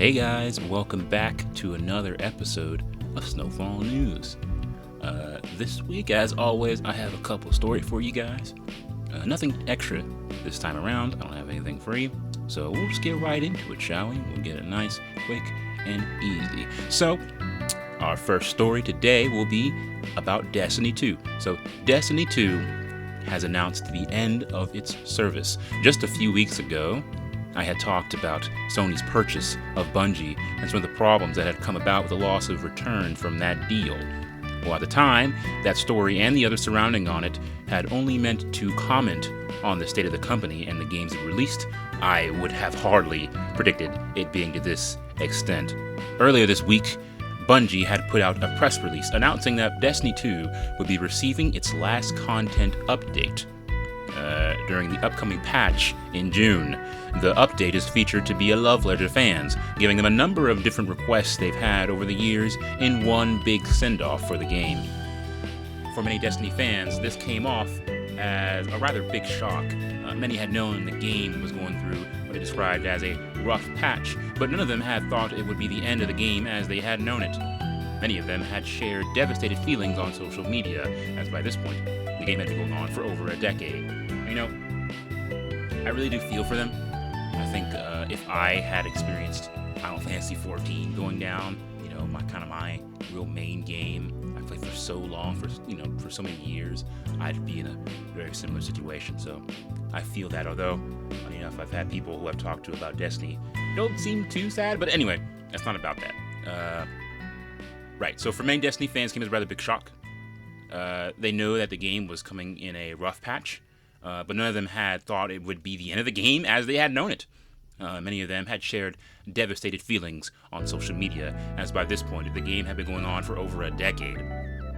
Hey guys, welcome back to another episode of Snowfall News. This week, as always, I have a couple stories for you guys. Nothing extra this time around. I don't have anything free, so we'll just get right into it, shall we? We'll get it nice, quick, and easy. So, our first story today will be about Destiny 2. So, Destiny 2 has announced the end of its service. Just a few weeks ago, I had talked about Sony's purchase of Bungie and some of the problems that had come about with the loss of return from that deal. Well, at the time, that story and the others surrounding on it had only meant to comment on the state of the company and the games it released. I would have hardly predicted it being to this extent. Earlier this week, Bungie had put out a press release announcing that Destiny 2 would be receiving its last content update during the upcoming patch in June. The update is featured to be a love letter to fans, giving them a number of different requests they've had over the years in one big send-off for the game. For many Destiny fans, this came off as a rather big shock. Many had known the game was going through what they described as a rough patch, but none of them had thought it would be the end of the game as they had known it. Many of them had shared devastated feelings on social media, as by this point, the game had been going on for over a decade. You know, I really do feel for them. I think if I had experienced Final Fantasy 14 going down, my real main game I played for so long, for so many years, I'd be in a very similar situation. So I feel that, although, funny enough, I've had people who I've talked to about Destiny don't seem too sad, but anyway, that's not about that. Right, so for many Destiny fans, it came as a rather big shock. They know that the game was coming in a rough patch, but none of them had thought it would be the end of the game as they had known it. Many of them had shared devastated feelings on social media, as by this point, the game had been going on for over a decade.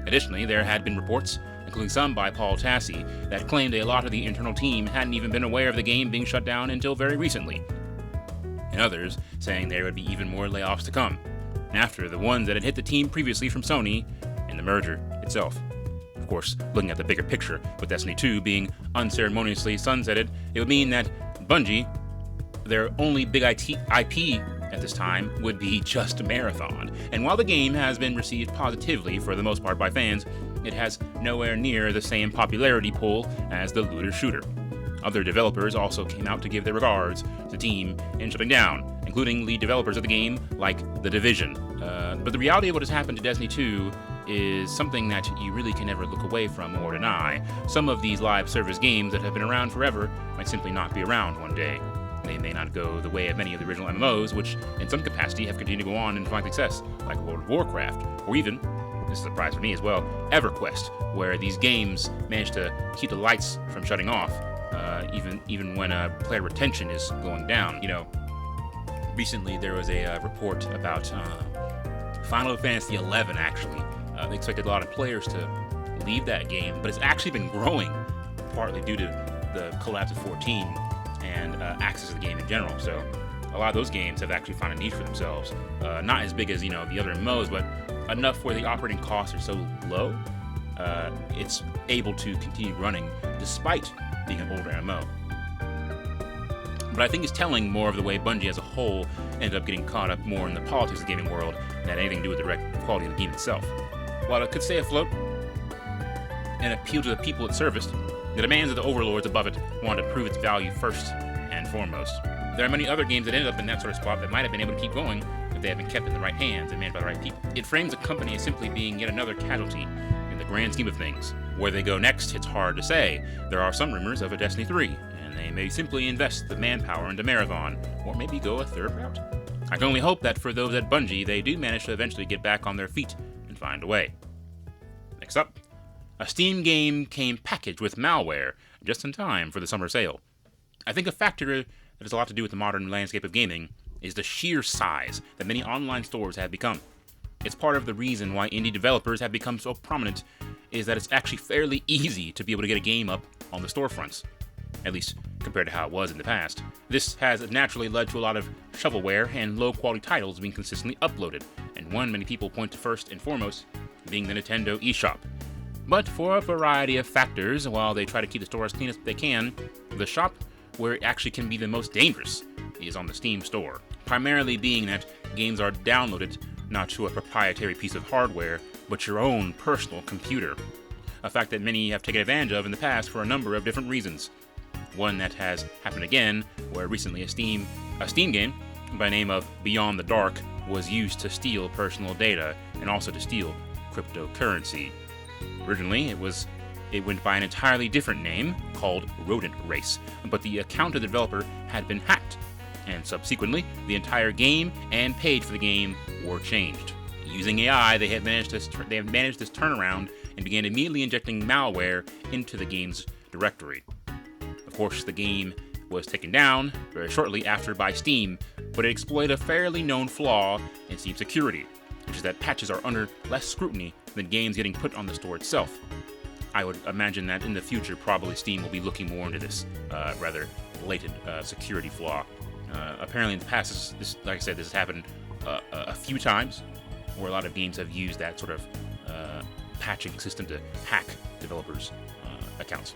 Additionally, there had been reports, including some by Paul Tassi, that claimed a lot of the internal team hadn't even been aware of the game being shut down until very recently, and others saying there would be even more layoffs to come, after the ones that had hit the team previously from Sony and the merger itself. Of course, looking at the bigger picture, with Destiny 2 being unceremoniously sunsetted, it would mean that Bungie, their only big IP at this time, would be just Marathon. And while the game has been received positively for the most part by fans, it has nowhere near the same popularity pool as the looter shooter. Other developers also came out to give their regards to the team in shutting down, including lead developers of the game like The Division. But the reality of what has happened to Destiny 2 is something that you really can never look away from or deny. Some of these live service games that have been around forever might simply not be around one day. They may not go the way of many of the original MMOs, which in some capacity have continued to go on and find success, like World of Warcraft, or even, this is a surprise for me as well, EverQuest, where these games manage to keep the lights from shutting off, even when player retention is going down. Recently there was a report about Final Fantasy 11, actually. They expected a lot of players to leave that game, but it's actually been growing, partly due to the collapse of 14 and access to the game in general. So a lot of those games have actually found a niche for themselves. Not as big as the other MMOs, but enough where the operating costs are so low, it's able to continue running despite being an older MMO. But I think it's telling more of the way Bungie as a whole ended up getting caught up more in the politics of the gaming world than had anything to do with the direct quality of the game itself. While it could stay afloat and appeal to the people it serviced, the demands of the overlords above it wanted to prove its value first and foremost. There are many other games that ended up in that sort of spot that might have been able to keep going if they had been kept in the right hands and managed by the right people. It frames a company as simply being yet another casualty in the grand scheme of things. Where they go next, it's hard to say. There are some rumors of a Destiny 3, and they may simply invest the manpower into Marathon, or maybe go a third route. I can only hope that for those at Bungie, they do manage to eventually get back on their feet and find a way. Next up, a Steam game came packaged with malware just in time for the summer sale. I think a factor that has a lot to do with the modern landscape of gaming is the sheer size that many online stores have become. It's part of the reason why indie developers have become so prominent, is that it's actually fairly easy to be able to get a game up on the storefronts, at least compared to how it was in the past. This has naturally led to a lot of shovelware and low-quality titles being consistently uploaded, and one many people point to first and foremost being the Nintendo eShop. But for a variety of factors, while they try to keep the store as clean as they can, the shop where it actually can be the most dangerous is on the Steam store. primarily being that games are downloaded not to a proprietary piece of hardware, but your own personal computer. A fact that many have taken advantage of in the past for a number of different reasons. One that has happened again, where recently a Steam game by the name of Beyond the Dark was used to steal personal data and also to steal cryptocurrency. Originally, it went by an entirely different name called Rodent Race, but the account of the developer had been hacked, and subsequently, the entire game and page for the game were changed. Using AI, they have managed this turnaround and began immediately injecting malware into the game's directory. Of course, the game was taken down very shortly after by Steam, but it exploited a fairly known flaw in Steam security, which is that patches are under less scrutiny than games getting put on the store itself. I would imagine that in the future, probably Steam will be looking more into this rather blatant security flaw. Apparently in the past, this, like I said, this has happened a few times, where a lot of games have used that sort of patching system to hack developers' accounts.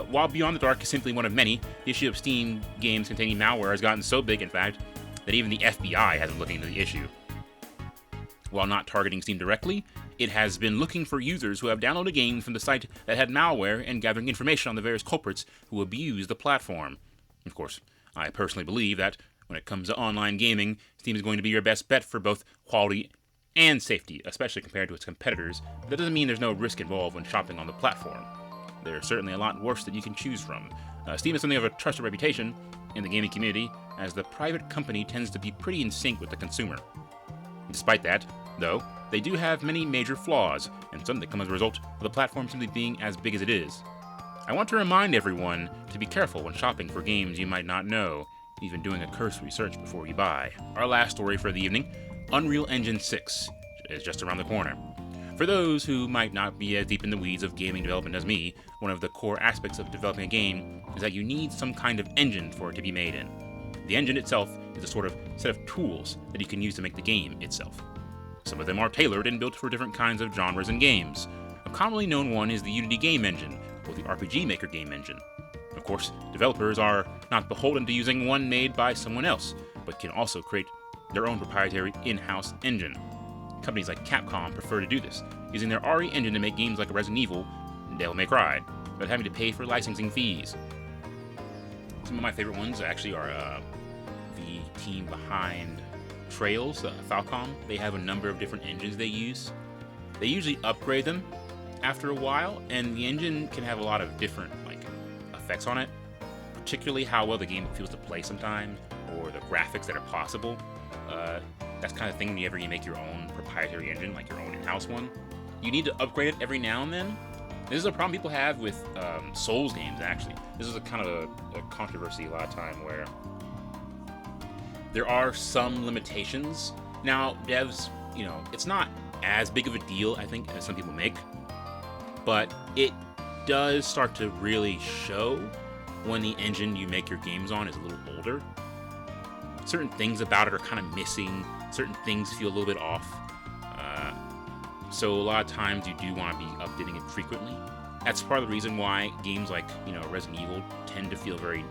While Beyond the Dark is simply one of many, the issue of Steam games containing malware has gotten so big, in fact, that even the FBI has been looking into the issue. While not targeting Steam directly, it has been looking for users who have downloaded games from the site that had malware and gathering information on the various culprits who abuse the platform. Of course, I personally believe that when it comes to online gaming, Steam is going to be your best bet for both quality and safety, especially compared to its competitors. But that doesn't mean there's no risk involved when shopping on the platform. There's certainly a lot worse that you can choose from. Steam is something of a trusted reputation in the gaming community, as the private company tends to be pretty in sync with the consumer. Despite that, though, they do have many major flaws, and some that come as a result of the platform simply being as big as it is. I want to remind everyone to be careful when shopping for games you might not know, even doing a cursory search before you buy. Our last story for the evening, Unreal Engine 6 is just around the corner. For those who might not be as deep in the weeds of gaming development as me, one of the core aspects of developing a game is that you need some kind of engine for it to be made in. The engine itself is a sort of set of tools that you can use to make the game itself. Some of them are tailored and built for different kinds of genres and games. A commonly known one is the Unity game engine, or the RPG Maker game engine. Of course, developers are not beholden to using one made by someone else, but can also create their own proprietary in-house engine. Companies like Capcom prefer to do this, using their RE engine to make games like Resident Evil and Devil May Cry, without having to pay for licensing fees. Some of my favorite ones actually are the team behind Trails, Falcom. They have a number of different engines they use. They usually upgrade them after a while, and the engine can have a lot of different effects on it, particularly how well the game feels to play sometimes, or the graphics that are possible. That's kind of thing whenever you make your own proprietary engine, like your own in-house one. You need to upgrade it every now and then. This is a problem people have with Souls games, actually. This is a kind of a controversy a lot of time where there are some limitations. Now, devs, it's not as big of a deal, I think, as some people make, but it does start to really show when the engine you make your games on is a little older. Certain things about it are kind of missing. Certain things feel a little bit off. So a lot of times you do want to be updating it frequently. That's part of the reason why games like, Resident Evil tend to feel very,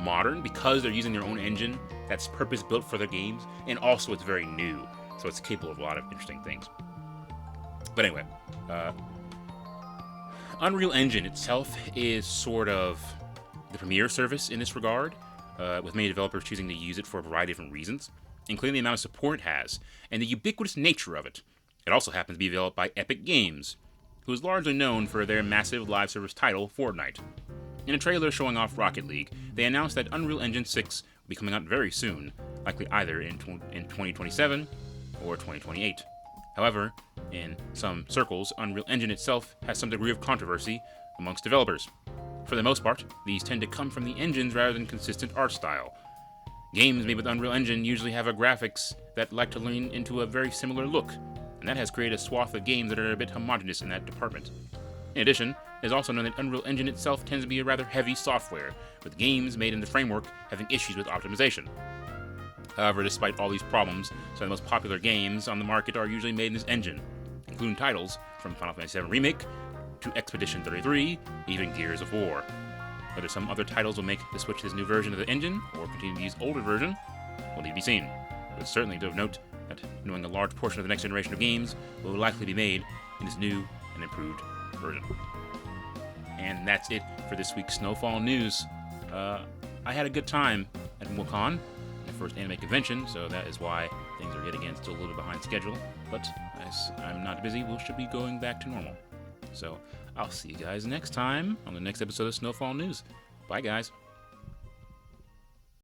modern, because they're using their own engine that's purpose-built for their games, and also it's very new, so it's capable of a lot of interesting things. But anyway, Unreal Engine itself is sort of the premier service in this regard, with many developers choosing to use it for a variety of different reasons, including the amount of support it has, and the ubiquitous nature of it. It also happens to be developed by Epic Games, who is largely known for their massive live service title, Fortnite. In a trailer showing off Rocket League, they announced that Unreal Engine 6 will be coming out very soon, likely either in 2027 or 2028. However, in some circles, Unreal Engine itself has some degree of controversy amongst developers. For the most part, these tend to come from the engines rather than consistent art style. Games made with Unreal Engine usually have a graphics that like to lean into a very similar look, and that has created a swath of games that are a bit homogeneous in that department. In addition, it is also known that Unreal Engine itself tends to be a rather heavy software, with games made in the framework having issues with optimization. However, despite all these problems, some of the most popular games on the market are usually made in this engine, including titles from Final Fantasy VII Remake to Expedition 33, even Gears of War. Whether some other titles will make the switch to this new version of the engine, or continue to use older version, will need to be seen. But it's certainly of note that knowing a large portion of the next generation of games will likely be made in this new and improved version. And that's it for this week's Snowfall news. I had a good time at WonderCon, my first anime convention, so that is why things are yet again still a little behind schedule. But as I'm not busy, we should be going back to normal. So I'll see you guys next time on the next episode of Snowfall News. Bye, guys.